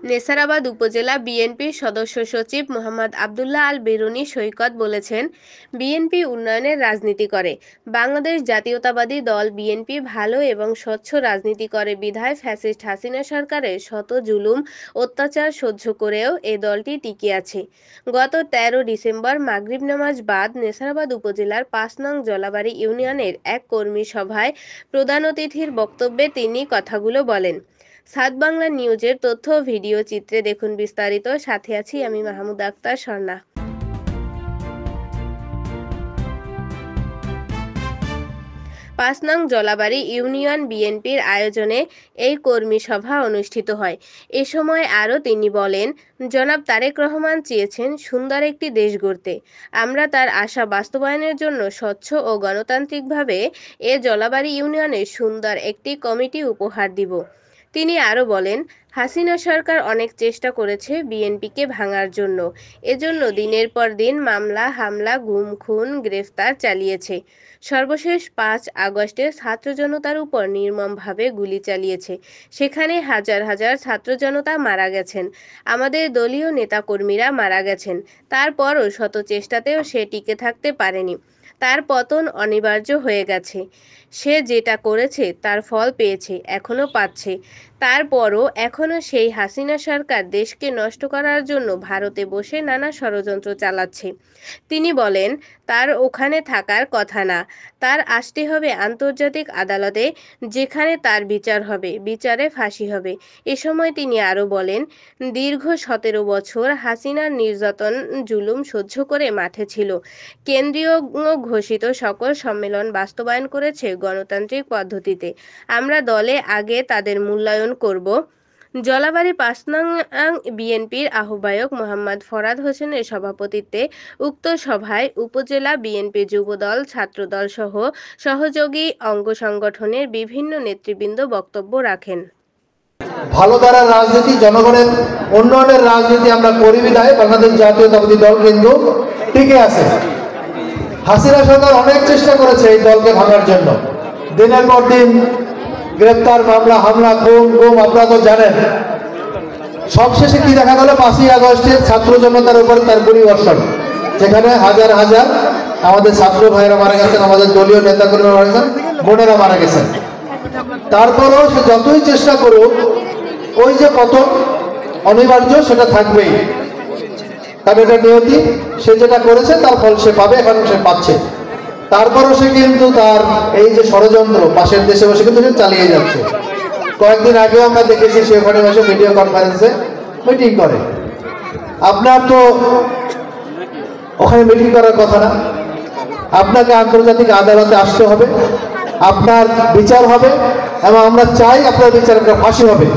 নেসারাবাদ উপজেলা বিএনপির সদস্য সচিব মোহাম্মদ আবদুল্লাহ আল বেরুনী সৈকত বলেছেন, বিএনপি উন্নয়নের রাজনীতি করে। বাংলাদেশ জাতীয়তাবাদী দল বিএনপি ভালো এবং স্বচ্ছ রাজনীতি করে বিধায় ফ্যাসিস্ট হাসিনা সরকারের শত জুলুম অত্যাচার সহ্য করেও এ দলটি টিকে আছে। গত ১৩ ডিসেম্বর মাগরিব নামাজ বাদ নেসারাবাদ উপজেলার ৫ নং জলাবাড়ি ইউনিয়নের এক কর্মী সভায় প্রধান অতিথির বক্তব্যে তিনি কথাগুলো বলেন। সাত বাংলা নিউজের তথ্য ও ভিডিও চিত্রে দেখুন বিস্তারিত। সাথে আছি আমি মাহমুদ আক্তার স্বর্ণা। ৫ নং জলাবাড়ি ইউনিয়ন বিএনপির আয়োজনে এই কর্মী সভা অনুষ্ঠিত হয়। এ সময় আরও তিনি বলেন, জনাব তারেক রহমান চেয়েছেন সুন্দর একটি দেশ গড়তে। আমরা তার আশা বাস্তবায়নের জন্য স্বচ্ছ ও গণতান্ত্রিকভাবে এ জলাবাড়ি ইউনিয়নে সুন্দর একটি কমিটি উপহার দিব। তিনি আরও বলেন, হাসিনা সরকার অনেক চেষ্টা করেছে বিএনপিকে ভাঙার জন্য। এজন্য দিনের পর দিন মামলা, হামলা, গুম, খুন, গ্রেফতার চালিয়েছে। সর্বশেষ ৫ আগস্টে ছাত্র জনতার উপর নির্মমভাবে গুলি চালিয়েছে। সেখানে হাজার হাজার ছাত্র জনতা মারা গেছেন, আমাদের দলীয় নেতাকর্মীরা মারা গেছেন। তারপরও শত চেষ্টাতেও সে টিকে থাকতে পারেনি। তার পতন অনিবার্য হয়ে গেছে। সে যেটা করেছে তার ফল পেয়েছে, এখনো পাচ্ছে। তারপরও এখনো সেই হাসিনা সরকার দেশকে নষ্ট করার জন্য ভারতে বসে নানা ষড়যন্ত্র চালাচ্ছে। তিনি বলেন, তার ওখানে থাকার কথা না, তার আসতে হবে আন্তর্জাতিক আদালতে, যেখানে তার বিচার হবে, বিচারে ফাঁসি হবে। এ সময় তিনি আরও বলেন, দীর্ঘ ১৭ বছর হাসিনার নির্যাতন জুলুম সহ্য করে মাঠে ছিল। কেন্দ্রীয় ঘোষিত সকল সম্মেলন বাস্তবায়ন করেছে গণতান্ত্রিক পদ্ধতিতে। আমরা দলে আগে তাদের মূল্যায়ন করব। জলাবাড়ি ৫ নং বিএনপির আহ্বায়ক মোহাম্মদ ফরাদ হোসেনের সভাপতিত্বে উক্ত সভায় উপজেলা বিএনপি যুবদল, ছাত্রদল সহ সহযোগী অঙ্গ সংগঠনের বিভিন্ন নেতৃবৃন্দ বক্তব্য রাখেন। ভালো ধারার রাজনীতি, জনগণের উন্নয়নের রাজনীতি আমরা করি বিধায় বাংলাদেশ জাতীয়তাবাদী দল কিন্তু টিকে আছে। হাসিনা সরকার অনেক চেষ্টা করেছে এই দলকে ভাঙার জন্য। দিনের পর দিন গ্রেফতার, মামলা, হামলা, খুন, গুম আপনারা তো জানেন। সবশেষে কি দেখা গেল, ৫ই আগস্টের ছাত্র জনতার উপর তার গুলি বর্ষণ, যেখানে হাজার হাজার আমাদের ছাত্র ভাইয়েরা মারা গেছেন, আমাদের দলীয় নেতাকর্মীরা মারা গেছেন, বোনেরা মারা গেছেন। তারপরেও সে যতই চেষ্টা করুক, ওই যে পতন অনিবার্য সেটা থাকবেই, কারণ এটা নিয়তি। সে যেটা করেছে তার ফল সে পাবে, এখন সে পাচ্ছে। তারপরও সে কিন্তু তার এই যে ষড়যন্ত্র পাশের দেশে বসে কিন্তু সে চালিয়ে যাচ্ছে। কয়েকদিন আগেও আমরা দেখেছি সে ওখানে বসে ভিডিও কনফারেন্সে মিটিং করে। আপনার তো ওখানে মিটিং করার কথা না, আপনাকে আন্তর্জাতিক আদালতে আসতে হবে, আপনার বিচার হবে এবং আমরা চাই আপনার বিচার, আপনার ফাঁসি হবে।